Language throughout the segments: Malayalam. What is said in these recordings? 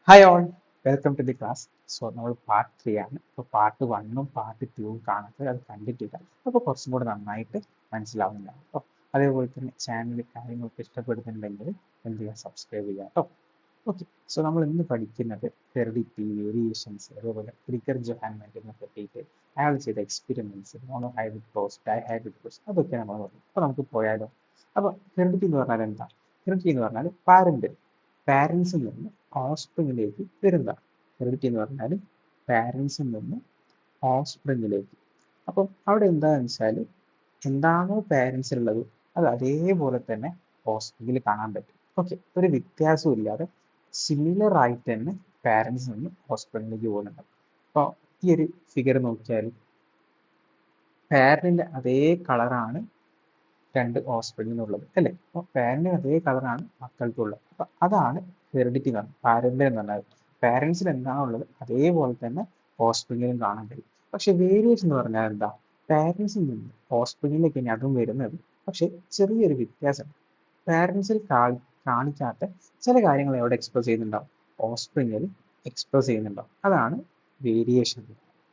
Hi all, welcome to the class. So നമ്മൾ പാർട്ട് 3 ആണ്. ഇപ്പോൾ പാർട്ട് 1ഉം പാർട്ട് 2ഉം കാണാത്തത് അത് കണ്ടിട്ടില്ല. അപ്പോൾ കുറച്ചും കൂടെ നന്നായിട്ട് മനസ്സിലാവുന്നതാണ് കേട്ടോ. അതേപോലെ തന്നെ ചാനൽ കാര്യങ്ങളൊക്കെ ഇഷ്ടപ്പെടുന്നുണ്ടെങ്കിൽ എന്ത് ചെയ്യുക, സബ്സ്ക്രൈബ് ചെയ്യുക കേട്ടോ. ഓക്കെ, സോ നമ്മൾ ഇന്ന് പഠിക്കുന്നത് ഹെറിഡിറ്റി, വേരിയേഷൻസ്, അതേപോലെ ക്രിക്കർ ജൊഹാൻ മെൻഡലിനെ പറ്റിയിട്ട് അയാൾ ചെയ്ത experiments, monohybrid cross, dihybrid cross, അതൊക്കെ നമ്മൾ പറഞ്ഞു. അപ്പോൾ നമുക്ക് പോയാലോ. അപ്പോൾ ഹെറിഡിറ്റി എന്ന് പറഞ്ഞാൽ എന്താ? ഹെറിഡിറ്റി എന്ന് പറഞ്ഞാൽ പാരൻസിൽ നിന്ന് ഓസ്പ്രിങ്ങിലേക്ക് വരുന്നതാണ്. ഹെറിഡിറ്റി എന്ന് പറഞ്ഞാൽ പാരൻസിൽ നിന്ന് ഓസ്പ്രിങ്ങിലേക്ക്. അപ്പം അവിടെ എന്താണെന്ന് വെച്ചാൽ എന്താണോ പാരൻസിലുള്ളത് അത് അതേപോലെ തന്നെ ഓസ്പ്രിങ്ങിൽ കാണാൻ പറ്റും. ഓക്കെ, ഒരു വ്യത്യാസവും ഇല്ലാതെ സിമിലർ ആയിട്ട് തന്നെ പാരൻസിൽ നിന്ന് ഓസ്പ്രിങ്ങിലേക്ക് പോകുന്നുണ്ട്. അപ്പോൾ ഈ ഒരു ഫിഗർ നോക്കിയാൽ പാരന്റിന്റെ അതേ കളറാണ് രണ്ട് ഓസ്പ്രിങ്ങിനുള്ളത് അല്ലേ. അപ്പോൾ പാരന്റിന് അതേ കളറാണ് മക്കൾക്കുള്ളത്. അപ്പൊ അതാണ് ഹെറിഡിറ്റി എന്ന് പറഞ്ഞത്. പാരന്റ് എന്ന് പറഞ്ഞാൽ പാരന്റ്സിൽ എന്താണോ ഉള്ളത് അതേപോലെ തന്നെ ഓസ്പ്രിങ്ങിലും കാണാൻ കഴിയും. പക്ഷെ വേരിയേഷൻ എന്ന് പറഞ്ഞാൽ എന്താ? പാരന്റ്സിൽ നിന്ന് ഓസ്പ്രിങ്ങിലേക്ക് തന്നെ അതും വരുന്നത്, പക്ഷെ ചെറിയൊരു വ്യത്യാസം. പാരന്റ്സിൽ കാണിക്കാത്ത ചില കാര്യങ്ങൾ എവിടെ എക്സ്പ്രസ് ചെയ്യുന്നുണ്ടാവും, ഓസ്പ്രിങ്ങിൽ എക്സ്പ്രസ് ചെയ്യുന്നുണ്ടാവും. അതാണ് വേരിയേഷൻ.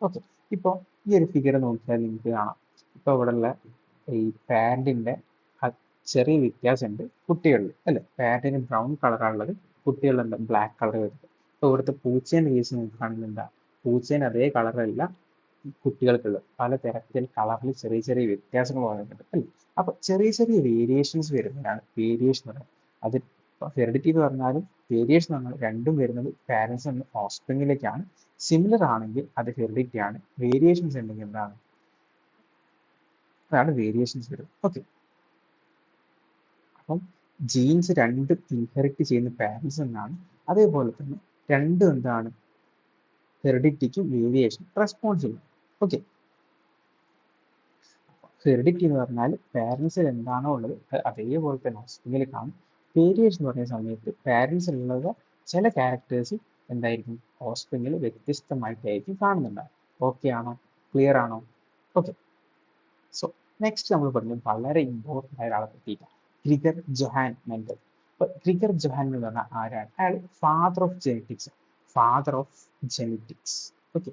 ഓക്കെ, ഇപ്പോൾ ഈ ഒരു ഫിഗർ നോക്കിയാൽ നിങ്ങൾക്ക് കാണാം. ഇപ്പോൾ ഇവിടെ ഉള്ള ഈ പാരന്റിന്റെ ചെറിയ വ്യത്യാസമുണ്ട് കുട്ടികളിൽ അല്ലെ. പാരന്റിന് ബ്രൗൺ കളറാണുള്ളത്, കുട്ടികളിൽ എന്താ ബ്ലാക്ക് കളർ വരുന്നത്. ഇപ്പോൾ ഇവിടുത്തെ പൂച്ചേന്റെ കേസ് നോക്കുകയാണെങ്കിൽ എന്താ, പൂച്ചേന് അതേ കളറല്ല കുട്ടികൾക്കുള്ളത്. പല തരത്തിൽ കളറിൽ ചെറിയ ചെറിയ വ്യത്യാസങ്ങൾ വന്നിട്ടുണ്ട് അല്ലേ. അപ്പൊ ചെറിയ ചെറിയ വേരിയേഷൻസ് വരുന്നതാണ് വേരിയേഷൻ എന്ന് പറയുന്നത്. അത് ഹെറിഡിറ്റി എന്ന് പറഞ്ഞാലും വേരിയേഷൻ എന്ന് പറഞ്ഞാൽ രണ്ടും വരുന്നത് പാരന്റ്സ് നിന്ന് ഓസ്പ്രിങ്ങിലേക്കാണ്. സിമിലർ ആണെങ്കിൽ അത് ഹെറിഡിറ്റി ആണ്. വേരിയേഷൻസ് ഉണ്ടെങ്കിൽ എന്താണ്, അതാണ് വേരിയേഷൻസ് വരുന്നത്. ഓക്കെ, അപ്പം ജീൻസ് രണ്ടും ഇൻഹെറിറ്റ് ചെയ്യുന്ന പാരന്റ്സ് എന്നാണ്. അതേപോലെ തന്നെ രണ്ടും എന്താണ്, ഹെറിഡിറ്റിക്കും വേരിയേഷൻ റെസ്പോൺസ് ചെയ്യും. ഓക്കെ, ഹെറിഡിറ്റി എന്ന് പറഞ്ഞാൽ പാരന്റ്സിൽ എന്താണോ ഉള്ളത് അതേപോലെ തന്നെ ഓസ്പ്രിങ്ങിൽ കാണും. വേരിയേഷൻ എന്ന് പറയുന്ന സമയത്ത് പാരന്റ്സിലുള്ളത് ചില ക്യാരക്ടേഴ്സ് എന്തായിരിക്കും, ഓസ്പ്രിങ്ങിൽ വ്യത്യസ്തമായിട്ടായിരിക്കും കാണുന്നുണ്ടാവും. ഓക്കെ ആണോ, ക്ലിയർ ആണോ? ഓക്കെ, സോ നെക്സ്റ്റ് നമ്മൾ പറഞ്ഞു വളരെ ഇമ്പോർട്ടൻ്റ് ആയ ഒരാളെ പറ്റിയിട്ടാണ്, ഗ്രിഗർ ജൊഹാൻ മെൻഡൽ. അപ്പൊ ഗ്രിഗർ ജൊഹാൻ എന്ന് പറഞ്ഞാൽ ആരാണ്? അയാൾ father of genetics. Father of genetics. Okay,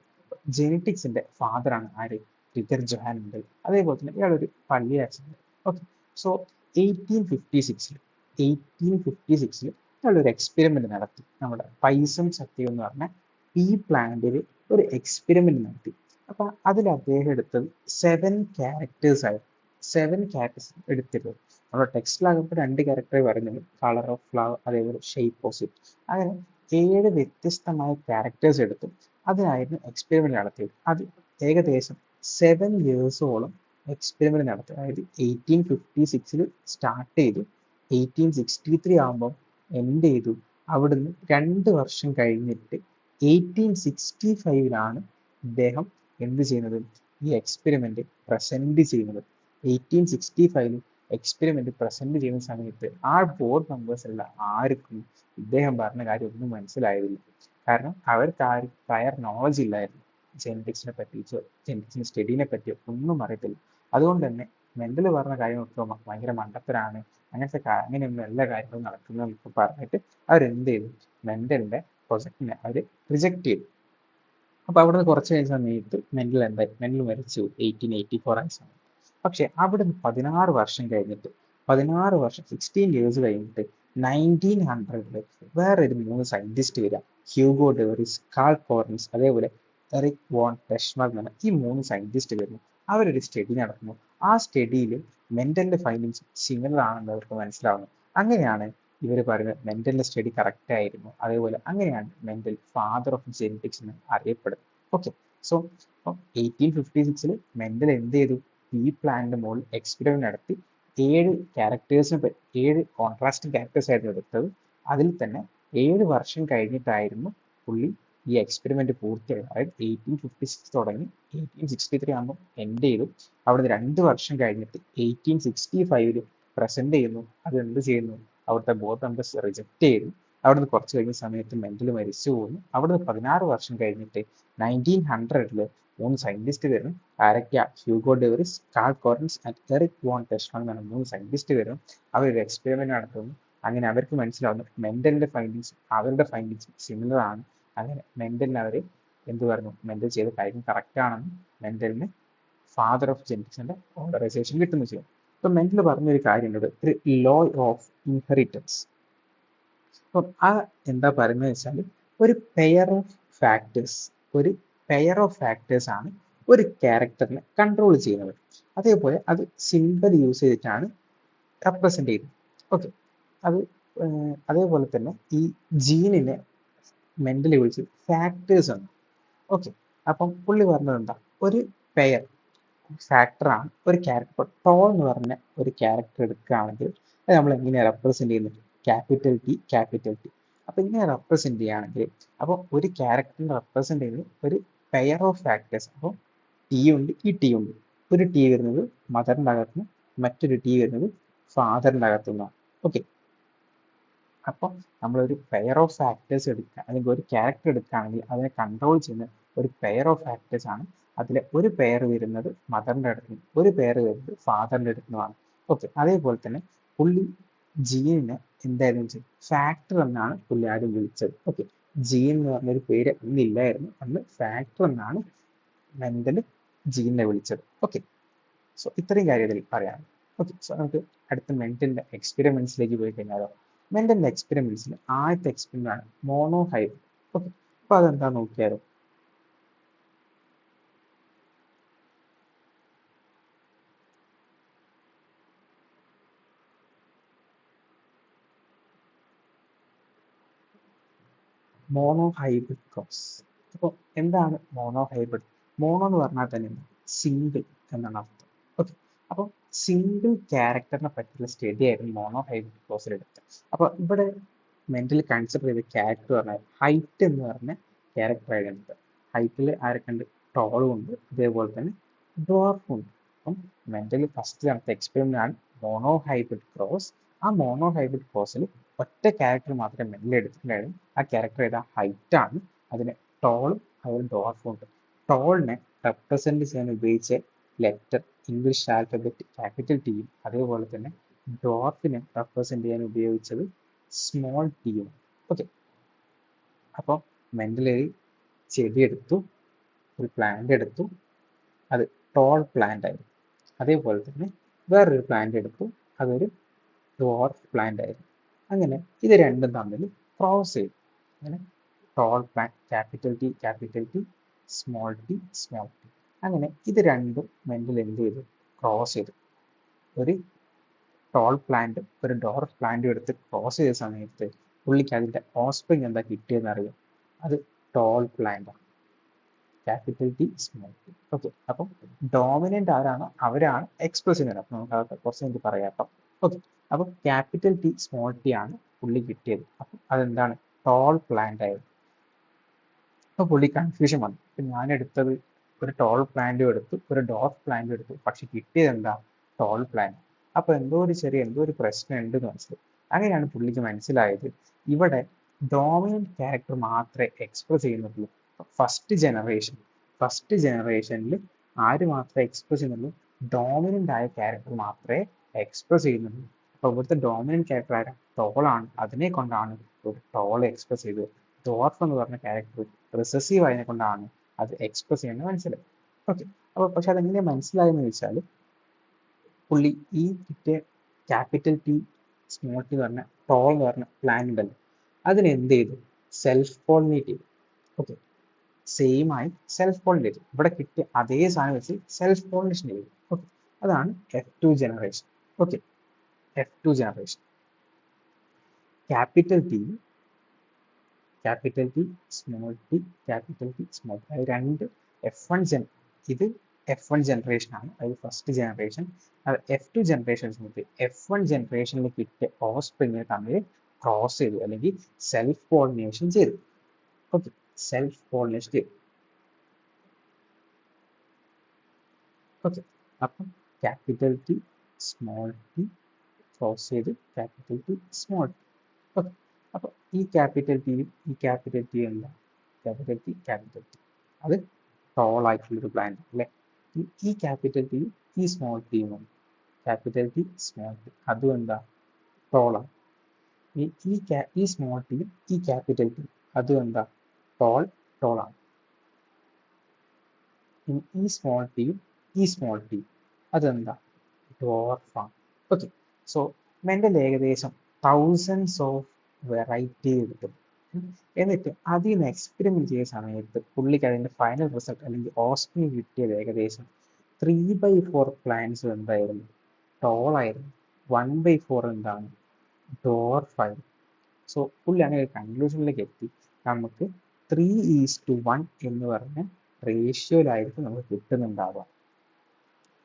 ജെനറ്റിക്സിന്റെ ഫാദർ ആണ് ആര്? Gregor Johann Mendel. അതേപോലെ തന്നെ ഇയാളൊരു പള്ളി അച്ഛനുണ്ട്. ഓക്കെ, സോ 1856 1856 ഇയാൾ ഒരു എക്സ്പെരിമെന്റ് നടത്തി. നമ്മുടെ പൈസം സത്യം എന്ന് പറഞ്ഞ പീ പ്ലാന്റിൽ ഒരു എക്സ്പെരിമെന്റ് നടത്തി. അപ്പൊ അതിൽ അദ്ദേഹം എടുത്തത് 7 ക്യാരക്ടേഴ്സ് ആയിരുന്നു. 7 ക്യാരക്ടേഴ്സ് എടുത്തിരുന്നത്. നമ്മുടെ ടെക്സ്റ്റിലാകുമ്പോൾ 2 ക്യാരക്ടർ പറയുന്നുള്ളൂ, കളർ ഓഫ് ഫ്ലവർ, അതേപോലെ ഷേപ്പ് ഓഫ് ഇറ്റ്. അങ്ങനെ 7 വ്യത്യസ്തമായ ക്യാരക്ടേഴ്സ് എടുത്തു. അതിനായിരുന്നു എക്സ്പെരിമെന്റ് നടത്തിയത്. അത് ഏകദേശം 7 ഇയേഴ്സോളം എക്സ്പെരിമെന്റ് നടത്തി. അതായത് 1856 സ്റ്റാർട്ട് ചെയ്തു, 1863 ആകുമ്പോൾ എൻഡ് ചെയ്തു. അവിടുന്ന് 2 വർഷം കഴിഞ്ഞിട്ട് 1865 ഇദ്ദേഹം എന്ത് ചെയ്യുന്നത്, ഈ എക്സ്പെരിമെന്റ് പ്രസന്റ് ചെയ്യുന്നത്. 1865 എക്സ്പെരിമെന്റ് പ്രസന്റ് ചെയ്യുന്ന സമയത്ത് ആ ബോർഡ് മെമ്പേഴ്സുള്ള ആർക്കും ഇദ്ദേഹം പറഞ്ഞ കാര്യം ഒന്നും മനസ്സിലായതില്ല. കാരണം അവർക്ക് ആരും പ്രയർ നോളജ് ഇല്ലായിരുന്നു. ജെനറ്റിക്സിനെ പറ്റിയോ ജെനറ്റിക്സിന്റെ സ്റ്റഡീനെ പറ്റിയോ ഒന്നും അറിയത്തില്ല. അതുകൊണ്ട് തന്നെ മെന്റൽ പറഞ്ഞ കാര്യങ്ങളൊക്കെ ഭയങ്കര മണ്ടത്തരാണ്, അങ്ങനെയൊന്നും എല്ലാ കാര്യങ്ങളും നടക്കുന്നതെന്നൊക്കെ പറഞ്ഞിട്ട് അവരെന്ത് ചെയ്തു, മെന്റലിന്റെ പ്രൊജക്ടിനെ അവർ റിജക്ട് ചെയ്തു. അപ്പൊ അവിടുന്ന് കുറച്ച് കഴിഞ്ഞ സമയത്ത് മെന്റൽ എന്തായി, മെന്റൽ മരിച്ചു 1884 ആയ സമയത്ത്. പക്ഷെ അവിടുന്ന് 16 വർഷം കഴിഞ്ഞിട്ട്, 16 വർഷം 16 ഇയേഴ്സ് കഴിഞ്ഞിട്ട് 1900 വേറെ ഒരു 3 സയന്റിസ്റ്റ് വരിക. ഹ്യൂഗോ ഡെവറിസ്, കാൾ കോർണിസ്, അതേപോലെ എറിക് വോൺ ടെഷ്മാർക്ക് എന്ന് പറഞ്ഞ ഈ 3 സയന്റിസ്റ്റ് വരുന്നു. അവരൊരു സ്റ്റഡി നടത്തുന്നു. ആ സ്റ്റഡിയിൽ മെന്റലിന്റെ ഫൈൻഡിങ്സ് സിമിലർ ആണെന്ന് അവർക്ക് മനസ്സിലാവുന്നു. അങ്ങനെയാണ് ഇവർ പറയുന്നത് മെന്റലിന്റെ സ്റ്റഡി കറക്റ്റ് ആയിരുന്നു. അതേപോലെ അങ്ങനെയാണ് മെന്റൽ ഫാദർ ഓഫ് ജെനറ്റിക്സ് എന്ന് അറിയപ്പെടുന്നത്. ഓക്കെ, സോ 1856 മെന്റൽ എന്ത് ചെയ്തു, ഈ പ്ലാനിന്റെ മുകളിൽ എക്സ്പെരിമെന്റ് നടത്തി. 7 കോൺട്രാസ്റ്റിംഗ് ക്യാരക്ടേഴ്സ് ആയിരുന്നു എടുത്തത്. അതിൽ തന്നെ 7 വർഷം കഴിഞ്ഞിട്ടായിരുന്നു പുള്ളി ഈ എക്സ്പെരിമെന്റ് പൂർത്തിയായത്. അതായത് 1856 തുടങ്ങി 1863 ആകുമ്പോൾ എൻഡ് ചെയ്തു. അവിടുന്ന് 2 വർഷം കഴിഞ്ഞിട്ട് 1865 പ്രസന്റ് ചെയ്യുന്നു. അത് എന്ത് ചെയ്യുന്നു, അവിടുത്തെ ബോർഡ് മെമ്പേഴ്സ് റിജക്ട് ചെയ്തു. അവിടുന്ന് കുറച്ച് കഴിഞ്ഞ സമയത്ത് മെന്റൽ മരിച്ചു പോകുന്നു. അവിടുന്ന് 16 വർഷം കഴിഞ്ഞിട്ട് 1900 3 സയന്റിസ്റ്റ് വരുന്നു. ആരൊക്കെയാ? Hugo de Vries, Carl Correns and Erich von Tschermak എന്ന 3 സയന്റിസ്റ്റ് വരുന്നു. അവർ ഒരു എക്സ്പെരിമെന്റ് നടത്തുന്നു. അങ്ങനെ അവർക്ക് മനസ്സിലാവുന്നു മെൻഡലിന്റെ ഫൈൻഡിങ്സും അവരുടെ ഫൈൻഡിങ്സും സിമിലർ ആണ്. അങ്ങനെ മെൻഡലിന് അവർ എന്ത് പറഞ്ഞു, മെൻഡൽ ചെയ്ത കാര്യം കറക്റ്റ് ആണെന്ന് മെൻഡലിന് ഫാദർ ഓഫ് ജെനറ്റിക്സിന്റെ ഓർഡറൈസേഷൻ കിട്ടുന്നു ചെയ്യും. ഇപ്പൊ മെൻഡൽ പറഞ്ഞൊരു കാര്യമുണ്ട്, ഒരു ലോ ഓഫ് ഇൻഹെറിറ്റൻസ്. അപ്പം ആ എന്താ പറയുന്നത് വെച്ചാൽ ഒരു പെയർ ഓഫ് ഫാക്ടേഴ്സ്, ഒരു പെയർ ഓഫ് ഫാക്ടേഴ്സ് ആണ് ഒരു ക്യാരക്ടറിനെ കൺട്രോൾ ചെയ്യുന്നത്. അതേപോലെ അത് സിമ്പിൾ യൂസ് ചെയ്തിട്ടാണ് റെപ്രസെന്റ് ചെയ്യുന്നത്. ഓക്കെ, അത് അതേപോലെ തന്നെ ഈ ജീനിനെ മെന്റലി വിളിച്ച് ഫാക്ടേഴ്സ് ആണ്. ഓക്കെ, അപ്പം പുള്ളി പറഞ്ഞത് എന്താ, ഒരു പെയർ ഫാക്ടറാണ് ഒരു ക്യാരക്ടർ. ടോൾ എന്ന് പറഞ്ഞ ഒരു ക്യാരക്ടർ എടുക്കുകയാണെങ്കിൽ അത് നമ്മൾ എങ്ങനെയാണ് റെപ്രസെന്റ് ചെയ്യുന്നത്, ക്യാപിറ്റൽ ടി ക്യാപിറ്റൽ ടി. അപ്പൊ ഇങ്ങനെ റെപ്രസെന്റ് ചെയ്യുകയാണെങ്കിൽ അപ്പോൾ ഒരു ക്യാരക്ടറിനെ റെപ്രസെന്റ് ചെയ്യുന്നത് ഒരു പെയർ ഓഫ് ഫാക്ടേഴ്സ്. അപ്പോൾ ടി ഉണ്ട്, ഈ ടി ഉണ്ട്. ഒരു ടി വരുന്നത് മദറിൻ്റെ അകത്തുനിന്ന്, മറ്റൊരു ടി വരുന്നത് ഫാദറിൻ്റെ അകത്തുനിന്നാണ്. ഓക്കെ, അപ്പം നമ്മളൊരു പെയർ ഓഫ് ഫാക്ടേഴ്സ് എടുക്കുക, അല്ലെങ്കിൽ ഒരു ക്യാരക്ടർ എടുക്കുകയാണെങ്കിൽ അതിനെ കൺട്രോൾ ചെയ്യുന്ന ഒരു പെയർ ഓഫ് ഫാക്ടേഴ്സ് ആണ്. അതിലെ ഒരു പെയർ വരുന്നത് മദറിൻ്റെ അടുത്ത് നിന്നും ഒരു പെയർ വരുന്നത് ഫാദറിൻ്റെ അടുത്ത് നിന്നുമാണ്. ഓക്കെ, അതേപോലെ തന്നെ പുള്ളി ജീനിനെ എന്തായിരുന്നു ഫാക്ടർ എന്നാണ് പുള്ളി ആദ്യം വിളിച്ചത്. ഓക്കെ, ജീൻ എന്ന് പറഞ്ഞൊരു പേര് അന്നില്ലായിരുന്നു, അന്ന് ഫാക്ടർ എന്നാണ് മെന്റൽ ജീനിനെ വിളിച്ചത്. ഓക്കെ, സോ ഇത്രയും കാര്യത്തിൽ പറയാം. ഓക്കെ, സോ നമുക്ക് അടുത്ത മെന്റലിന്റെ എക്സ്പെരിമെന്റ്സിലേക്ക് പോയി കഴിഞ്ഞാലോ. മെന്റലിന്റെ എക്സ്പെരിമെന്റ്സിൽ ആദ്യത്തെ എക്സ്പെരിമെന്റ് ആണ് മോണോഹൈബ്രിഡ്. ഓക്കെ, അപ്പൊ അതെന്താ നോക്കിയാലോ. Monohybrid cross. അപ്പോൾ എന്താണ് മോണോഹൈബ്രിഡ്? മോണോ എന്ന് പറഞ്ഞാൽ തന്നെ സിംഗിൾ എന്നാണ് അർത്ഥം. ഓക്കെ, അപ്പോൾ സിംഗിൾ ക്യാരക്ടറിനെ പറ്റിയുള്ള സ്റ്റഡി ആയിരുന്നു മോണോഹൈബ്രിഡ് ക്രോസിൽ എടുത്തത്. അപ്പോൾ ഇവിടെ മെന്റലി കൺസിഡർ ചെയ്ത ക്യാരക്ടർ പറഞ്ഞാൽ ഹൈറ്റ് എന്ന് പറഞ്ഞ ക്യാരക്ടർ ആയിരുന്നു. ഹൈറ്റിൽ ആരൊക്കെ ഉണ്ട്, ടോളും ഉണ്ട്, അതേപോലെ തന്നെ ഡ്വാർഫും ഉണ്ട്. അപ്പം മെന്റലി ഫസ്റ്റ് നടത്തിയ എക്സ്പെരിമെന്റ് ആണ് മോണോഹൈബ്രിഡ് ക്രോസ്. ആ മോണോഹൈബ്രിഡ് ക്രോസിൽ ഒറ്റ ക്യാരക്ടർ മാത്രമേ മെന്റലി എടുത്തിട്ടുണ്ടായിരുന്നു. ആ ക്യാരക്ടർ ഏതാ, ഹൈറ്റ് ആണ്. അതിന് ടോളും അതുപോലെ ഡ്വാർഫും ഉണ്ട്. ടോളിനെ റെപ്രസെന്റ് ചെയ്യാൻ ഉപയോഗിച്ച ലെറ്റർ ഇംഗ്ലീഷ് ആൽഫബറ്റ് ക്യാപിറ്റൽ ടിയും, അതേപോലെ തന്നെ ഡ്വാർഫിനെ റെപ്രസെന്റ് ചെയ്യാൻ ഉപയോഗിച്ചത് സ്മോൾ ടിയും. ഓക്കെ, അപ്പോൾ മെന്റലി ചെടി എടുത്തു, ഒരു പ്ലാന്റ് എടുത്തു, അത് ടോൾ പ്ലാന്റ് ആയിരുന്നു. അതേപോലെ തന്നെ വേറൊരു പ്ലാന്റ് എടുത്തു, അതൊരു ഡ്വാർഫ് പ്ലാന്റ് ആയിരുന്നു. അങ്ങനെ ഇത് രണ്ടും തമ്മിൽ ക്രോസ് ചെയ്തു. അങ്ങനെ toll plant capital T capital T, small T small T. അങ്ങനെ ഇത് രണ്ടും മെന്റൽ എന്ത് ചെയ്തു, ക്രോസ് ചെയ്തു. ഒരു ടോൾ പ്ലാന്റ് ഒരു ഡോർഫ് പ്ലാന്റും എടുത്ത് ക്രോസ് ചെയ്ത സമയത്ത് പുള്ളിക്ക് അതിന്റെ ഓസ്പ്രിങ് എന്താ കിട്ടിയെന്ന് അറിയാം, അത് ടോൾ പ്ലാന്റ് ആണ്, capital T small T. Okay, അപ്പം ഡോമിനന്റ് ആരാണോ അവരാണ് എക്സ്പ്രസ് ചെയ്യുന്നത്. അപ്പം നമുക്ക് അതൊക്കെ കുറച്ച് എനിക്ക് പറയാം കേട്ടോ. ഓക്കെ, അപ്പം ക്യാപിറ്റൽ ടി സ്മോൾ ടി ആണ് പുള്ളി കിട്ടിയത്. അപ്പം അതെന്താണ്, ടോൾ പ്ലാന്റ് ആയിരുന്നു. അപ്പൊ പുള്ളി കൺഫ്യൂഷൻ വന്നു. ഇപ്പൊ ഞാൻ എടുത്തത് ഒരു ടോൾ പ്ലാന്റും എടുത്തു, ഒരു ഡോർഫ് പ്ലാന്റും എടുത്തു, പക്ഷെ കിട്ടിയത് എന്താ, ടോൾ പ്ലാന്റ്. അപ്പൊ എന്തോ ഒരു പ്രശ്നം ഉണ്ടെന്ന് മനസ്സിലായി. അങ്ങനെയാണ് പുള്ളിക്ക് മനസ്സിലായത് ഇവിടെ ഡോമിനന്റ് ക്യാരക്ടർ മാത്രമേ എക്സ്പ്രസ് ചെയ്യുന്നുള്ളൂ. ഫസ്റ്റ് ജനറേഷനിൽ ആര് മാത്രമേ എക്സ്പ്രസ് ചെയ്യുന്നുള്ളൂ, ഡോമിനന്റ് ആയ ക്യാരക്ടർ മാത്രമേ എക്സ്പ്രസ് ചെയ്യുന്നുള്ളൂ. അപ്പൊ ഇവിടുത്തെ ഡോമിനന്റ് ക്യാരക്ടർ ആരാ, ടോളാണ്. അതിനെ കൊണ്ടാണ് ഒരു ടോൾ എക്സ്പ്രസ് ചെയ്തത്. ഡോർഫ് എന്ന് പറഞ്ഞ ക്യാരക്ടർ റിസസീവ് ആയതിനെ കൊണ്ടാണ് അത് എക്സ്പ്രസ് ചെയ്യുന്നത് മനസ്സിലായി. ഓക്കെ, അപ്പോൾ പക്ഷെ അതെങ്ങനെ മനസ്സിലായെന്ന് ചോദിച്ചാൽ പുള്ളി ഈ കിട്ടിയ ക്യാപിറ്റൽ ടി സ്മോൾ ടി എന്ന് പറഞ്ഞ ടോൾ എന്ന് പറഞ്ഞ പ്ലാൻ ഉണ്ടല്ലോ, അതിന് എന്ത് ചെയ്തു, സെൽഫ് പോളിനേറ്റ് ചെയ്തു. ഓക്കെ, സെയിം ആയി സെൽഫ് പോളിനേറ്റ്, ഇവിടെ കിട്ടിയ അതേ സാധനം വെച്ച് സെൽഫ് പോളിനേഷൻ ചെയ്തു. ഓക്കെ, അതാണ് F2 generation. Okay, F2 generation capital T capital T small T capital T small T, അത് രണ്ട് F1 ഇത് F1 ജനറേഷൻ ആണ്, അത് ഫസ്റ്റ് ജനറേഷൻ. അത് F2 ജനറേഷൻ F1 ജനറേഷനിൽ കിട്ടിയ ഓസ്പ്രിങ്ങിനെ തമ്മിൽ ക്രോസ് ചെയ്തു, അല്ലെങ്കിൽ സെൽഫ് പോളിനേഷൻ ചെയ്തു. ഓക്കെ, സെൽഫ് പോളിനേഷൻ ചെയ്തു. ഓക്കെ, അപ്പം capital T small T cross ചെയ്ത് capital T small T. Okay, അപ്പൊ ഈ ക്യാപിറ്റൽ ടിയും ഈ ക്യാപിറ്റൽ ടി എന്താ, ക്യാപിറ്റൽ ടി അത് ടോൾ ആയിട്ടുള്ളൊരു പ്ലാന്റ് അല്ലേ. ഈ ക്യാപിറ്റൽ ടിയും ഈ സ്മോൾ ടിയും ക്യാപിറ്റൽ ടി സ്മോൾ ടി അതും എന്താ, ടോളാണ്. ഈ സ്മോൾ ടിയും ഈ ക്യാപിറ്റൽ ടി അതും എന്താ ടോൾ ആണ്. ഈ സ്മോൾ ടിയും ഈ സ്മോൾ ടി അതെന്താ ഡ്വാർഫാണ്. ഓക്കെ, സോ മെന്റൽ ഏകദേശം തൗസൻഡ്സ് ഓഫ് വെറൈറ്റി കിട്ടും. എന്നിട്ട് അതിൽ നിന്ന് എക്സ്പെരിമെന്റ് ചെയ്ത സമയത്ത് പുള്ളിക്ക് അതിന്റെ ഫൈനൽ റിസൾട്ട് അല്ലെങ്കിൽ ഓസ്പിന് കിട്ടിയത് ഏകദേശം 3/4 പ്ലാന്റ്സ് എന്തായിരുന്നു ടോളായിരുന്നു, 1/4 എന്താണ് ഡോർഫായിരുന്നു. സോ പുള്ളി അങ്ങനെ ഒരു കൺക്ലൂഷനിലേക്ക് എത്തി നമുക്ക് 3:1 എന്ന് പറഞ്ഞ റേഷ്യോയിലായിരിക്കും നമുക്ക് കിട്ടുന്നുണ്ടാവുക.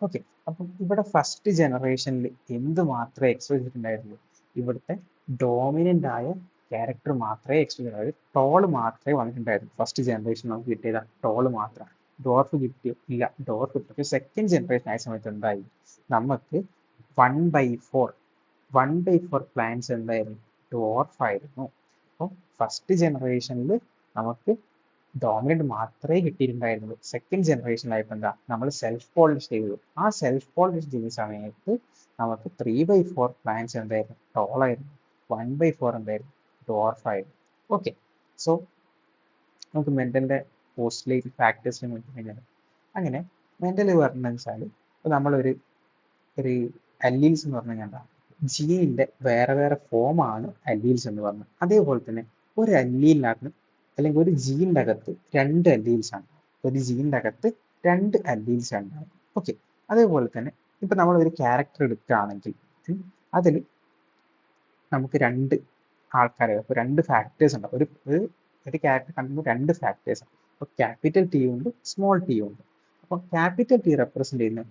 ഓക്കെ, അപ്പം ഇവിടെ ഫസ്റ്റ് ജനറേഷനിൽ എന്ത് മാത്രമേ എക്സ്പ്രസ് ചെയ്തിട്ടുണ്ടായിരുന്നുള്ളൂ, ഇവിടുത്തെ ഡോമിനന്റ് ആയ ക്യാരക്ടർ മാത്രമേ എക്സ്പ്രസ് ചെയ്തിട്ടുണ്ടായിരുന്നു, ടോള് മാത്രമേ വന്നിട്ടുണ്ടായിരുന്നു. ഫസ്റ്റ് ജനറേഷൻ നമുക്ക് കിട്ടിയത് ടോള് മാത്രമാണ്. ഡോർഫ് കിട്ടിയോ ഇല്ല, ഡോർഫ് കിട്ടും. പക്ഷേ സെക്കൻഡ് ജനറേഷൻ ആയ സമയത്ത് എന്തായി, നമുക്ക് 1/4 പ്ലാന്റ്സ് എന്തായിരുന്നു ഡോർഫ് ആയിരുന്നു. അപ്പം ഫസ്റ്റ് ജനറേഷനിൽ നമുക്ക് ഡോമിനന്റ് മാത്രമേ കിട്ടിയിട്ടുണ്ടായിരുന്നുള്ളൂ. സെക്കൻഡ് ജനറേഷനിലായപ്പോൾ എന്താ നമ്മൾ സെൽഫ് പോളിഷ് ചെയ്തു. ആ സെൽഫ് പോളിഷ് ചെയ്യുന്ന സമയത്ത് നമുക്ക് 3/4 പ്ലാന്റ്സ് എന്തായിരുന്നു ടോളായിരുന്നു, 1/4 എന്തായിരുന്നു ഡോർഫായിരുന്നു. ഓക്കെ, സോ നമുക്ക് മെന്റലിന്റെ പോസ്റ്റുലേറ്റ് ഫാക്ടേഴ്സിനെ നോക്കിക്കഴിഞ്ഞാൽ അങ്ങനെ മെന്റൽ പറഞ്ഞതെന്ന് വെച്ചാൽ ഇപ്പോൾ നമ്മളൊരു അല്ലീൽസ് എന്ന് പറഞ്ഞു കഴിഞ്ഞാൽ ജീനിന്റെ വേറെ വേറെ ഫോമാണ് അല്ലീൽസ് എന്ന് പറഞ്ഞത്. അതേപോലെ തന്നെ ഒരു അല്ലീലിനകത്ത് അല്ലെങ്കിൽ ഒരു ജീനിന്റെ അകത്ത് 2 അല്ലീൽസ് ആണ്, ഒരു ജീനിന്റെ അകത്ത് 2 അല്ലീൽസ് ആണ്. ഓക്കെ, അതേപോലെ തന്നെ ഇപ്പൊ നമ്മൾ ഒരു ക്യാരക്ടർ എടുക്കുകയാണെങ്കിൽ അതിൽ നമുക്ക് 2 ആൾക്കാരെ, അപ്പോൾ 2 ഫാക്ടേഴ്സ് ഉണ്ട്. ഒരു ക്യാരക്ടർ കണ്ടുമ്പോൾ 2 ഫാക്ടേഴ്സ് ആണ്. അപ്പോൾ ക്യാപിറ്റൽ ടി ഉണ്ട്, സ്മോൾ ടി ഉണ്ട്. അപ്പോൾ ക്യാപിറ്റൽ ടി റെപ്രസെന്റ് ചെയ്യുന്ന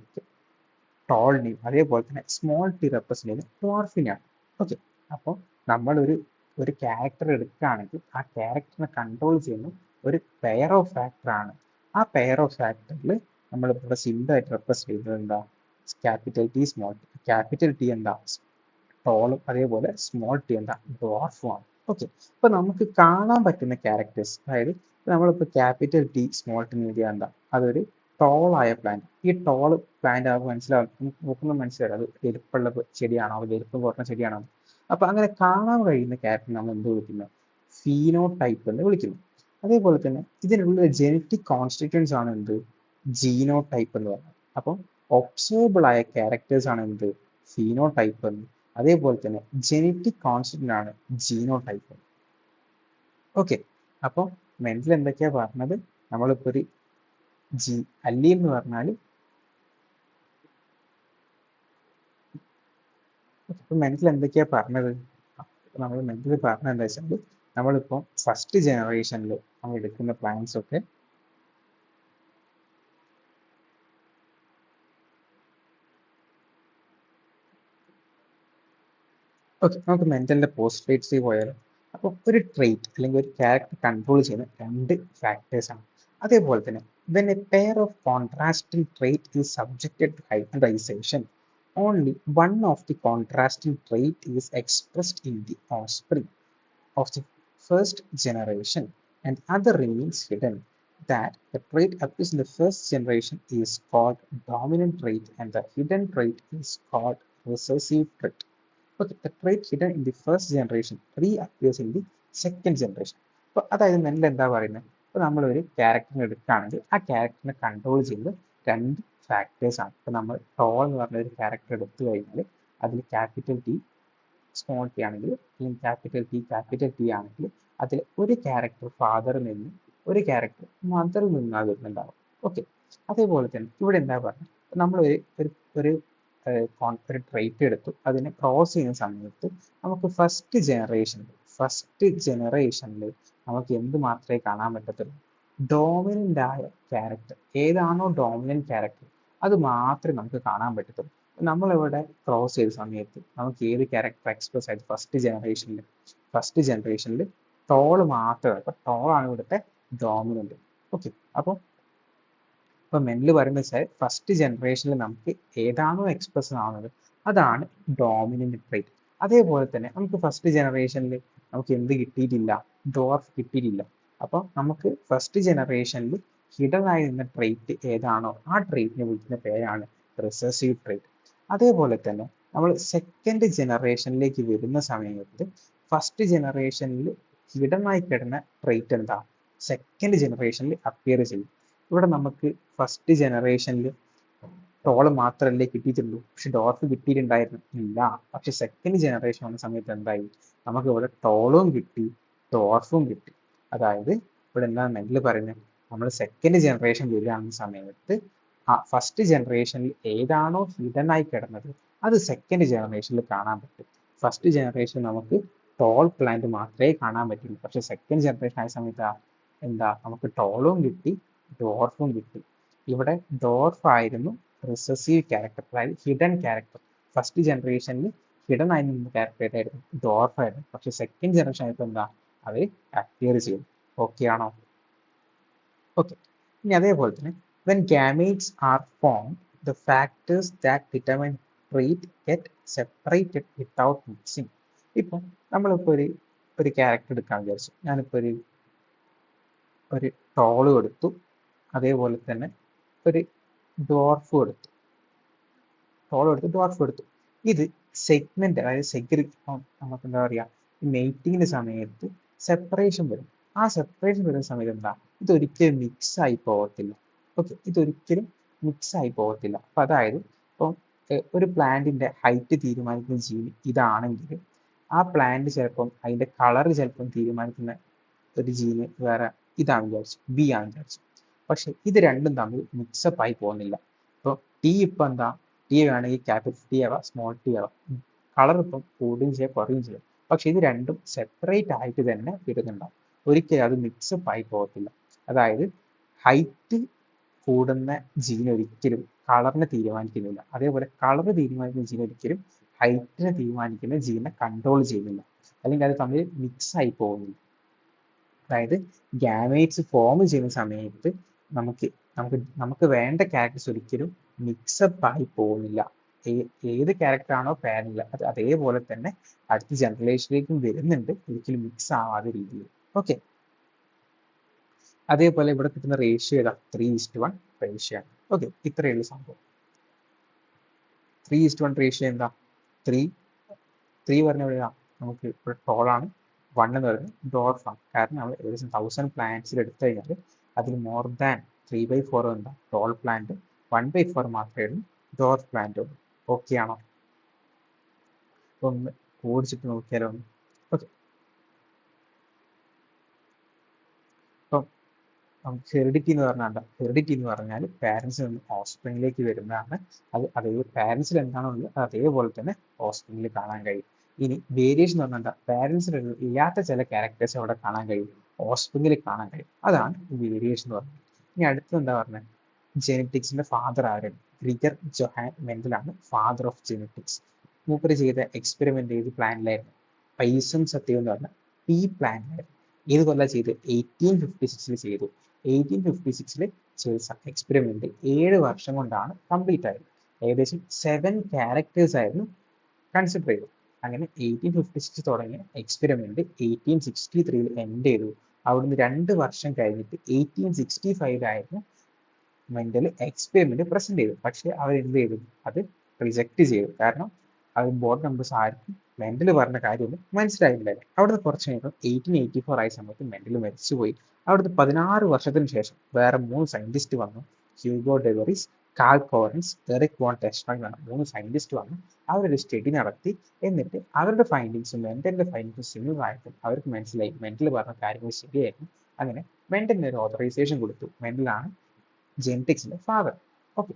ടോളിനെയും അതേപോലെ തന്നെ സ്മോൾ ടി റെപ്രസെന്റ് ചെയ്യുന്ന ഡ്വാർഫിനെയാണ്. ഓക്കെ, അപ്പോൾ നമ്മൾ ഒരു ക്യാരക്ടർ എടുക്കുകയാണെങ്കിൽ ആ ക്യാരക്ടറിനെ കൺട്രോൾ ചെയ്യുന്ന ഒരു പെയർ ഓഫ് ഫാക്ടർ ആണ്. ആ പെയർ ഓഫ് ഫാക്ടറിൽ നമ്മൾ ഇവിടെ സിമ്പിൾ ആയിട്ട് റെപ്രസെന്റ് ചെയ്യുന്നത് എന്താ capital T small T. Capital T എന്താ ടോളും അതേപോലെ സ്മോൾ ടി എന്താ ഡ്വാർഫുമാണ്. ഓക്കെ, ഇപ്പൊ നമുക്ക് കാണാൻ പറ്റുന്ന ക്യാരക്ടേഴ്സ്, അതായത് നമ്മളിപ്പോൾ ക്യാപിറ്റൽ ടി സ്മോൾ ടി എഴുതിയാൽ എന്താ അതൊരു ടോളായ പ്ലാന്റ്. ഈ ടോൾ പ്ലാന്റ് ആകുമ്പോൾ മനസ്സിലാവും, നമുക്ക് നോക്കുമ്പോൾ മനസ്സിലാവും അത് വലുപ്പമുള്ള ചെടിയാണോ അത് വലുപ്പം കുറഞ്ഞ ചെടിയാണോ. അപ്പൊ അങ്ങനെ കാണാൻ കഴിയുന്ന ക്യാരക്ടർ നമ്മൾ എന്ത് വിളിക്കുന്നു, ഫീനോ ടൈപ്പ് എന്ന് വിളിക്കുന്നു. അതേപോലെ തന്നെ ഇതിനുള്ള ജനറ്റിക് കോൺസ്റ്റിറ്റ്യൂൻസ് ആണ് എന്ത് ജീനോ ടൈപ്പ് എന്ന് പറയുന്നത്. അപ്പം ഒബ്സർവബിൾ ആയ ക്യാരക്ടേഴ്സ് ആണ് എന്ത് ഫീനോ ടൈപ്പ് എന്ന്. അതേപോലെ തന്നെ ജനറ്റിക് കോൺസ്റ്റിറ്റ്യൂന്റ് ആണ് ജീനോ ടൈപ്പ്. ഓക്കെ, അപ്പോൾ മെന്റൽ എന്തൊക്കെയാ പറഞ്ഞത്, നമ്മളിപ്പോ ഒരു അല്ലീൽ എന്ന് പറഞ്ഞാൽ ഇപ്പൊ മെന്റൽ എന്തൊക്കെയാ പറഞ്ഞത്, നമ്മൾ മെന്റൽ പറഞ്ഞത് എന്താ വെച്ചാൽ നമ്മളിപ്പോ ഫസ്റ്റ് ജനറേഷനിൽ നമ്മൾ എടുക്കുന്ന പ്ലാന്റ്സ് ഒക്കെ ഓക്കെ, നമുക്ക് മെന്റലിന്റെ പോസ്റ്റ്രേറ്റ്സ് പോയാലോ. അപ്പോൾ ഒരു ട്രേറ്റ് അല്ലെങ്കിൽ ഒരു ക്യാരക്ടർ കൺട്രോൾ ചെയ്യുന്ന 2 ഫാക്ടേഴ്സ് ആണ്. അതേപോലെ തന്നെ when a pair of contrasting trait is subjected to hybridization, only one of the contrasting trait is expressed in the offspring of the first generation and other remains hidden. That the trait appears in the first generation is called dominant trait and the hidden trait is called recessive trait. Okay, the trait hidden in the first generation reappears in the second generation. അപ്പോൾ അതായത് മെന്റൽ എന്താ പറയുന്നത്, ഇപ്പോൾ നമ്മളൊരു ക്യാരക്ടറിനെ എടുക്കുകയാണെങ്കിൽ ആ ക്യാരക്ടറിനെ കൺട്രോൾ ചെയ്യുന്നത് 2 ഫാക്ടേഴ്സ് ആണ്. ഇപ്പോൾ നമ്മൾ ടോൾ എന്ന് പറഞ്ഞ ഒരു ക്യാരക്ടർ എടുത്തു കഴിഞ്ഞാൽ അതിൽ ക്യാപിറ്റൽ ടി സ്മോൾ ടി ആണെങ്കിൽ അല്ലെങ്കിൽ ക്യാപിറ്റൽ ടി ആണെങ്കിൽ അതിൽ ഒരു ക്യാരക്ടർ ഫാദറിൽ നിന്നും ഒരു ക്യാരക്ടർ മദറിൽ നിന്നാണ് വരുന്നുണ്ടാവും. ഓക്കെ, അതേപോലെ തന്നെ ഇവിടെ എന്താ പറയുന്നത്, നമ്മൾ ഒരു ട്രേറ്റ് എടുത്തു, അതിനെ ക്രോസ് ചെയ്യുന്ന സമയത്ത് നമുക്ക് ഫസ്റ്റ് ജനറേഷനിൽ നമുക്ക് എന്ത് മാത്രമേ കാണാൻ പറ്റത്തുള്ളൂ, ഡോമിനന്റ് ആയ ക്യാരക്ടർ ഏതാണോ ഡോമിനന്റ് ക്യാരക്ടർ അത് മാത്രമേ നമുക്ക് കാണാൻ പറ്റത്തുള്ളൂ. നമ്മളിവിടെ ക്രോസ് ചെയ്ത സമയത്ത് നമുക്ക് ഏത് ക്യാരക്ടർ എക്സ്പ്രസ് ആയിട്ട് ഫസ്റ്റ് ജനറേഷനിൽ ടോള് മാത്രമേ, അപ്പൊ ടോളാണ് ഇവിടുത്തെ ഡോമിനന്റ്. ഓക്കെ, അപ്പോൾ ഇപ്പൊ മെന്റൽ പറയുന്നത് വെച്ചാൽ ഫസ്റ്റ് ജനറേഷനിൽ നമുക്ക് ഏതാണോ എക്സ്പ്രസ് ആവുന്നത് അതാണ് ഡോമിനന്റ് ട്രേറ്റ്. അതേപോലെ തന്നെ നമുക്ക് ഫസ്റ്റ് ജനറേഷനിൽ നമുക്ക് എന്ത് കിട്ടിയിട്ടില്ല, ഡോർഫ് കിട്ടിയിട്ടില്ല. അപ്പൊ നമുക്ക് ഫസ്റ്റ് ജനറേഷനിൽ ഹിഡൻ ആയി നിന്ന ട്രേറ്റ് ഏതാണോ ആ ട്രേറ്റിനെ വിളിക്കുന്ന പേരാണ് റിസസീവ് ട്രേറ്റ്. അതേപോലെ തന്നെ നമ്മൾ സെക്കൻഡ് ജനറേഷനിലേക്ക് വരുന്ന സമയത്ത് ഫസ്റ്റ് ജനറേഷനിൽ ഹിഡനായി കിടന്ന ട്രേറ്റ് എന്താ സെക്കൻഡ് ജനറേഷനിൽ അപ്പിയർ ചെയ്യും. ഇവിടെ നമുക്ക് ഫസ്റ്റ് ജനറേഷനിൽ ടോള് മാത്രമല്ലേ കിട്ടിയിട്ടുള്ളൂ, പക്ഷെ ഡോർഫ് കിട്ടിയിട്ടുണ്ടായിരുന്നു ഇല്ല. പക്ഷെ സെക്കൻഡ് ജനറേഷൻ വന്ന സമയത്ത് എന്തായി, നമുക്ക് ഇവിടെ ടോളും കിട്ടി ഡോർഫും കിട്ടി. അതായത് ഇവിടെ എന്താണ് മെന്റൽ പറയുന്നത്, നമ്മൾ സെക്കൻഡ് ജനറേഷൻ വരികയാണെന്ന സമയത്ത് ആ ഫസ്റ്റ് ജനറേഷനിൽ ഏതാണോ ഹിഡൻ ആയി കിടന്നത് അത് സെക്കൻഡ് ജനറേഷനിൽ കാണാൻ പറ്റും. ഫസ്റ്റ് ജനറേഷൻ നമുക്ക് ടോൾ പ്ലാന്റ് മാത്രമേ കാണാൻ പറ്റുള്ളൂ, പക്ഷെ സെക്കൻഡ് ജനറേഷൻ ആയ സമയത്ത് എന്താ നമുക്ക് ടോളും കിട്ടി ഡോർഫും കിട്ടി. ഇവിടെ ഡോർഫ് ആയിരുന്നു റിസസീവ് ക്യാരക്ടർ, അതായത് ഹിഡൻ ക്യാരക്ടർ. ഫസ്റ്റ് ജനറേഷനിൽ ഹിഡൻ ആയി നിന്ന ക്യാരക്ടർ ആയിരുന്നു ഡോർഫ് ആയിരുന്നു, പക്ഷെ സെക്കൻഡ് ജനറേഷൻ ആയപ്പോൾ എന്താ അവർ അപ്പിയർ ചെയ്യും. ഓക്കെ ആണോ? ഓക്കെ. ഇനി അതേപോലെ തന്നെ when gametes are formed, the factors that determine trait get separated without mixing. ഇപ്പം നമ്മളിപ്പോൾ ഒരു ക്യാരക്ടർ എടുക്കാൻ വിചാരിച്ചു. ഞാനിപ്പോൾ ഒരു ടോളും എടുത്തു, അതേപോലെ തന്നെ ഒരു ഡോർഫും എടുത്തു. ഡോർഫ് എടുത്തു. ഇത് സെഗ്മെന്റ്, അതായത് നമുക്ക് എന്താ പറയുക, മെയ്റ്റിങ്ങിന്റെ സമയത്ത് സെപ്പറേഷൻ വരും. ആ സെപ്പറേഷൻ വരുന്ന സമയത്ത് എന്താ, ഇതൊരിക്കലും മിക്സ് ആയി പോകത്തില്ല. ഓക്കെ, ഇതൊരിക്കലും മിക്സ് ആയി പോകത്തില്ല. അപ്പൊ അതായത് ഇപ്പം ഒരു പ്ലാന്റിന്റെ ഹൈറ്റ് തീരുമാനിക്കുന്ന ജീൻ ഇതാണെങ്കിൽ ആ പ്ലാന്റ് ചിലപ്പം അതിന്റെ കളർ ചിലപ്പം തീരുമാനിക്കുന്ന ഒരു ജീന് വേറെ ഇതാണെന്ന് വിചാരിച്ചു, ബി ആണെന്ന് വിചാരിച്ചു. പക്ഷെ ഇത് രണ്ടും തമ്മിൽ മിക്സപ്പ് ആയി പോകുന്നില്ല. ഇപ്പൊ ടി ഇപ്പൊ എന്താ, ടി വേണമെങ്കിൽ ക്യാപിറ്റൽ ടി ആവാം സ്മോൾ ടി ആവാം, കളർ ഇപ്പം കൂടുകയും ചെയ്യാം കുറയുകയും ചെയ്യാം. പക്ഷെ ഇത് രണ്ടും സെപ്പറേറ്റ് ആയിട്ട് തന്നെ വരുന്നുണ്ടാവും, ഒരിക്കലും അത് മിക്സപ്പ് ആയി പോകത്തില്ല. അതായത് ഹൈറ്റ് കൂടുന്ന ജീൻ ഒരിക്കലും കളറിനെ തീരുമാനിക്കുന്നില്ല, അതേപോലെ കളർ തീരുമാനിക്കുന്ന ജീൻ ഒരിക്കലും ഹൈറ്റിനെ തീരുമാനിക്കുന്ന ജീനെ കൺട്രോൾ ചെയ്യുന്നില്ല, അല്ലെങ്കിൽ അത് തമ്മിൽ മിക്സ് ആയി പോകുന്നില്ല. അതായത് ഗാമേറ്റ്സ് ഫോം ചെയ്യുന്ന സമയത്ത് നമുക്ക് നമുക്ക് നമുക്ക് വേണ്ട ക്യാരക്ടേഴ്സ് ഒരിക്കലും മിക്സപ്പ് ആയി പോകുന്നില്ല. ഏത് ക്യാരക്ടർ ആണോ പാരന്റ് അത് അതേപോലെ തന്നെ അടുത്ത ജനറേഷനിലേക്കും വരുന്നുണ്ട്, ഒരിക്കലും മിക്സ് ആവാത്ത രീതിയിൽ. ഓക്കെ, അതേപോലെ ഇവിടെ കിട്ടുന്ന റേഷ്യോ ഏതാ, 3:1 റേഷ്യോ ആണ്. ഓക്കെ, ഇത്രയുള്ള സംഭവം. 3:1 റേഷ്യോ എന്താ, ത്രീ പറഞ്ഞ എവിടെയാ, നമുക്ക് ഇവിടെ ടോളാണ്. 1 എന്ന് പറയുന്നത് ഡോർഫാണ്. കാരണം നമ്മൾ ഏകദേശം 1000 പ്ലാന്റ്സിൽ എടുത്തു കഴിഞ്ഞാൽ അതിൽ മോർ ദാൻ 3/4 എന്താ ടോൾ പ്ലാന്റ്, 1/4 മാത്രമേ ഡോർഫ് പ്ലാന്റ് ഉള്ളൂ. ഓക്കെ ആണോ? അപ്പൊ ഒന്ന് ഓടിച്ചിട്ട് നോക്കിയാലോ ഒന്ന്. ഓക്കെ, അപ്പം ഹെറിഡിറ്റി എന്ന് പറഞ്ഞാൽ പാരന്റ്സിൽ നിന്ന് ഓഫ്സ്പ്രിങ്ങിലേക്ക് വരുന്നതാണ്. അതേ പാരന്റ്സിൽ എന്താണുള്ളത് അതേപോലെ തന്നെ ഓഫ്സ്പ്രിങ്ങിൽ കാണാൻ കഴിയും. ഇനി വേരിയേഷൻ എന്ന് പറഞ്ഞാൽ പാരന്റ്സിൽ ഇല്ലാത്ത ചില ക്യാരക്ടേഴ്സ് അവിടെ കാണാൻ കഴിയും, ഓഫ്സ്പ്രിങ്ങിൽ കാണാൻ കഴിയും. അതാണ് വേരിയേഷൻ എന്ന് പറഞ്ഞത്. ഇനി അടുത്ത് എന്താ പറഞ്ഞത്, ജെനറ്റിക്സിന്റെ ഫാദർ ആരാണ്? ഗ്രിഗർ ജൊഹാൻ മെൻഡൽ ആണ് ഫാദർ ഓഫ് ജെനറ്റിക്സ്. മൂപ്പര് ചെയ്ത എക്സ്പെരിമെന്റ് ഏത് പ്ലാനിലായിരുന്നു? പൈസം സത്യം എന്ന് പറഞ്ഞ പി പ്ലാനിലായിരുന്നു. ഏത് കൊല്ലം ചെയ്ത്? 1856 ചെയ്തു. 1856 ചെയ്ത എക്സ്പെരിമെന്റ് 7 വർഷം കൊണ്ടാണ് കംപ്ലീറ്റ് ആയത്. ഏകദേശം 7 ക്യാരക്ടേഴ്സ് ആയിരുന്നു കൺസിഡർ ചെയ്തത്. അങ്ങനെ 1856 തുടങ്ങിയ എക്സ്പെരിമെന്റ് 1863 എൻഡ് ചെയ്തു. അവിടുന്ന് 2 വർഷം കഴിഞ്ഞിട്ട് 1865 മെന്റൽ എക്സ്പെരിമെന്റ് പ്രസന്റ് ചെയ്തു. പക്ഷെ അവർ എന്ത് ചെയ്തു, അത് റിജക്ട് ചെയ്തു. കാരണം അത് ബോർഡ് മെമ്പേഴ്സ് ആർക്കും മെന്റൽ പറഞ്ഞ കാര്യമൊന്നും മനസ്സിലായില്ലായിരുന്നു. അവിടുന്ന് കുറച്ച് കഴിഞ്ഞപ്പോൾ 1884 ആയ സമയത്ത് മെന്റൽ മരിച്ചുപോയി. അവിടുന്ന് 16 വർഷത്തിന് ശേഷം വേറെ 3 സയന്റിസ്റ്റ് വന്നു. Hugo de Vries, Carl Correns, Erich von ടെസ്ട്രോങ് എന്ന 3 സയന്റിസ്റ്റ് വന്നു. അവരൊരു സ്റ്റഡി നടത്തി. എന്നിട്ട് അവരുടെ ഫൈൻഡിങ്സും മെന്റലിന്റെ ഫൈൻഡിങ്സും സിമിലർ ആയിട്ടും അവർക്ക് മനസ്സിലായി മെന്റൽ പറഞ്ഞ കാര്യങ്ങൾ ശരിയായിരുന്നു. അങ്ങനെ മെന്റലിന് ഒരു ഓതറൈസേഷൻ കൊടുത്തു. മെന്റലാണ് ജെനറ്റിക്സിന്റെ ഫാദർ. ഓക്കെ,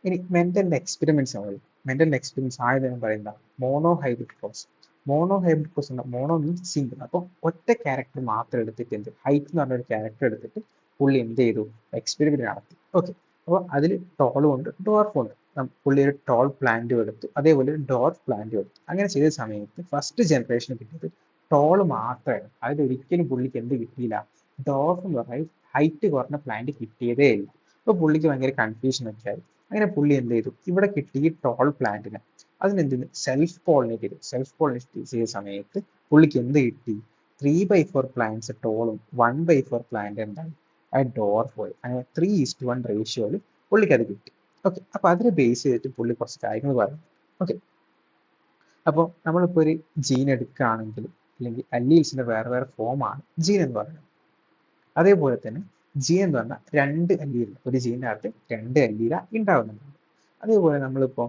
ഇനി മെന്റലിന്റെ എക്സ്പെരിമെന്റ്സ് ആണ്. മെന്റലിന്റെ എക്സ്പെരിമെന്റ്സ് ആയതെന്ന് പറയുന്നത് മോണോഹൈബ്രിഡ് ക്രോസ്. മോണോഹൈബ്രിഡ് ക്രോസ് എന്ന മോണോ മീൻസ് സിംഗിൾ. അപ്പോൾ ഒറ്റ ക്യാരക്ടർ മാത്രം എടുത്തിട്ട് എന്ത്, ഹൈറ്റ് എന്ന് പറഞ്ഞ ഒരു ക്യാരക്ടർ എടുത്തിട്ട് പുള്ളി എന്ത് ചെയ്തു, എക്സ്പെരിമെന്റ് നടത്തി. ഓക്കെ, അപ്പോൾ അതിൽ ടോളും ഉണ്ട് ഡോർഫും ഉണ്ട്. പുള്ളി ഒരു ടോൾ പ്ലാന്റും എടുത്തു, അതേപോലെ ഒരു ഡോർഫ് പ്ലാന്റും എടുത്തു. അങ്ങനെ ചെയ്ത സമയത്ത് ഫസ്റ്റ് ജനറേഷൻ കിട്ടിയത് ടോള് മാത്രമായിരുന്നു. അതിലൊരിക്കലും പുള്ളിക്ക് എന്ത് കിട്ടിയില്ല, ഡോർഫ് എന്ന് പറഞ്ഞാൽ ഹൈറ്റ് കുറഞ്ഞ പ്ലാന്റ് കിട്ടിയതേ ഇല്ല. അപ്പോൾ പുള്ളിക്ക് ഭയങ്കര കൺഫ്യൂഷൻ ഒക്കെ ആയി. അങ്ങനെ പുള്ളി എന്ത് ചെയ്തു, ഇവിടെ കിട്ടിയ ടോൾ പ്ലാന്റിന് അതിനെന്ത് സെൽഫ് പോളിനേറ്റ് ചെയ്തു. സെൽഫ് പോളിനേറ്റ് ചെയ്ത സമയത്ത് പുള്ളിക്ക് എന്ത് കിട്ടി, 3/4 പ്ലാന്റ്സ് ടോളും 1/4 പ്ലാന്റ് എന്തായി ഡോർഫ് പോയി. അങ്ങനെ 3:1 റേഷ്യോയിൽ പുള്ളിക്ക് അത് കിട്ടി. ഓക്കെ, അപ്പൊ അതിനെ ബേസ് ചെയ്തിട്ട് പുള്ളി കുറച്ച് കാര്യങ്ങൾ പറഞ്ഞു. ഓക്കെ, അപ്പോൾ നമ്മളിപ്പോൾ ഒരു ജീൻ എടുക്കുകയാണെങ്കിൽ അല്ലെങ്കിൽ അല്ലീൽസിന്റെ വേറെ വേറെ ഫോമാണ് ജീൻ എന്ന് പറയുന്നത്. അതേപോലെ തന്നെ ജീൻ എന്ന് പറഞ്ഞാൽ രണ്ട് അല്ലീൽ, ഒരു ജീനകത്ത് രണ്ട് അല്ലീല ഉണ്ടാവുന്നുണ്ട്. അതേപോലെ നമ്മളിപ്പോൾ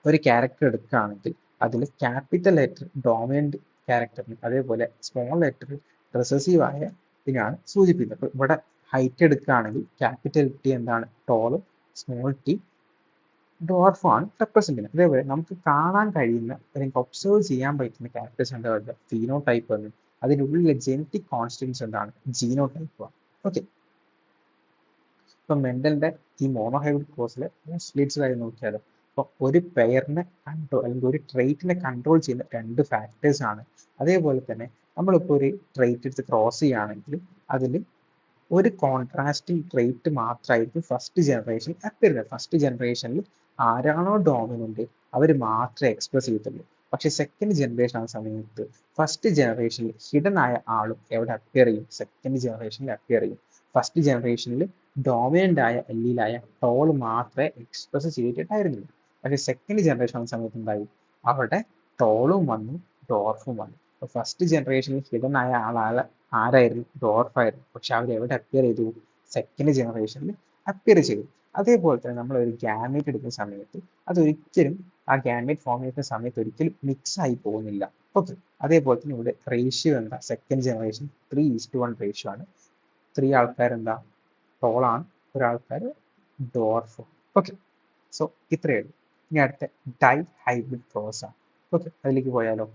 ഒരു ക്യാരക്ടർ എടുക്കുകയാണെങ്കിൽ അതിൽ ക്യാപിറ്റൽ ലെറ്റർ ഡോമിനന്റ് ക്യാരക്ടറിന്, അതേപോലെ സ്മോൾ ലെറ്റർ റിസസീവ് ആയ ഇതിനാണ് സൂചിപ്പിക്കുന്നത്. അപ്പോൾ ഇവിടെ ഹൈറ്റ് എടുക്കുകയാണെങ്കിൽ ക്യാപിറ്റൽ ടി എന്താണ് ടോളും, സ്മോൾ ടി ഡോർഫാണ് റെപ്രസെന്റ് ചെയ്യുന്നത്. അതേപോലെ നമുക്ക് കാണാൻ കഴിയുന്ന അല്ലെങ്കിൽ ഒബ്സർവ് ചെയ്യാൻ പറ്റുന്ന ക്യാരക്ടേഴ്സ് എന്താ പറയുക ഫീനോ ടൈപ്പ് എന്ന്, അതിനുള്ളിലെ ജെനറ്റിക് കോൺസ്റ്റൻസ് എന്താണ് ജീനോ ടൈപ്പ് ആണ്. ഓക്കെ, ഇപ്പൊ മെന്റലിന്റെ ഈ മോണോഹൈബ്രിഡ് കോഴ്സിലെ മോസ്റ്റ്ലീഡ്സ് കാര്യം നോക്കിയാലോ, അപ്പൊ ഒരു പെയറിനെ കൺട്രോൾ അല്ലെങ്കിൽ ഒരു ട്രേറ്റിനെ കൺട്രോൾ ചെയ്യുന്ന രണ്ട് ഫാക്ടേഴ്സ് ആണ്. അതേപോലെ തന്നെ നമ്മളിപ്പോൾ ഒരു ട്രേറ്റ് എടുത്ത് ക്രോസ് ചെയ്യുകയാണെങ്കിൽ അതിൽ ഒരു കോൺട്രാസ്റ്റിംഗ് ട്രേറ്റ് മാത്രമായിരിക്കും ഫസ്റ്റ് ജനറേഷൻ അപ്പിയർ ചെയ്യുന്നത്. ഫസ്റ്റ് ജനറേഷനിൽ ആരാണോ ഡോമിനന്റ് അവർ മാത്രമേ എക്സ്പ്രസ് ചെയ്യത്തുള്ളൂ. പക്ഷെ സെക്കൻഡ് ജനറേഷൻ ആവുന്ന സമയത്ത് ഫസ്റ്റ് ജനറേഷനിൽ ഹിഡൻ ആയ ആളും എവിടെ അപ്പിയർ ചെയ്യും, സെക്കൻഡ് ജനറേഷനിൽ അപ്പിയർ ചെയ്യും. ഫസ്റ്റ് ജനറേഷനിൽ ഡോമിനന്റ് ആയ എല്ലിയിലായ ടോൾ മാത്രമേ എക്സ്പ്രസ് ചെയ്തിട്ടുണ്ടായിരുന്നില്ല. പക്ഷെ സെക്കൻഡ് ജനറേഷൻ ആവുന്ന സമയത്ത് എന്തായി, അവിടെ ടോളും വന്നു, ഡോർഫും വന്നു. ഫസ്റ്റ് ജനറേഷനിൽ ഹിഡൻ ആയ ആരായിരുന്നു, ഡോർഫായിരുന്നു. പക്ഷെ അവർ എവിടെ അപ്പിയർ ചെയ്തു, സെക്കൻഡ് ജനറേഷനിൽ അപ്പിയർ ചെയ്തു. അതേപോലെ തന്നെ നമ്മൾ ഒരു ഗാമേറ്റ് എടുക്കുന്ന സമയത്ത് അതൊരിക്കലും ആ ഗാമേറ്റ് ഫോം ചെയ്യുന്ന സമയത്ത് ഒരിക്കലും മിക്സ് ആയി പോകുന്നില്ല. ഓക്കെ, അതേപോലെ തന്നെ ഇവിടെ റേഷ്യോ എന്താ, സെക്കൻഡ് ജനറേഷൻ 3:1 റേഷ്യോ ആണ്. 3 ആൾക്കാർ എന്താ ടോളാണ്, ഒരാൾക്കാർ ഡോർഫ്. ഓക്കെ, സോ ഇത്രയേ ഉള്ളൂ. ഇനി അടുത്ത ഡൈ ഹൈബ്രിഡ് ക്രോസ് ആണ്. ഓക്കെ, അതിലേക്ക് പോയാലോ.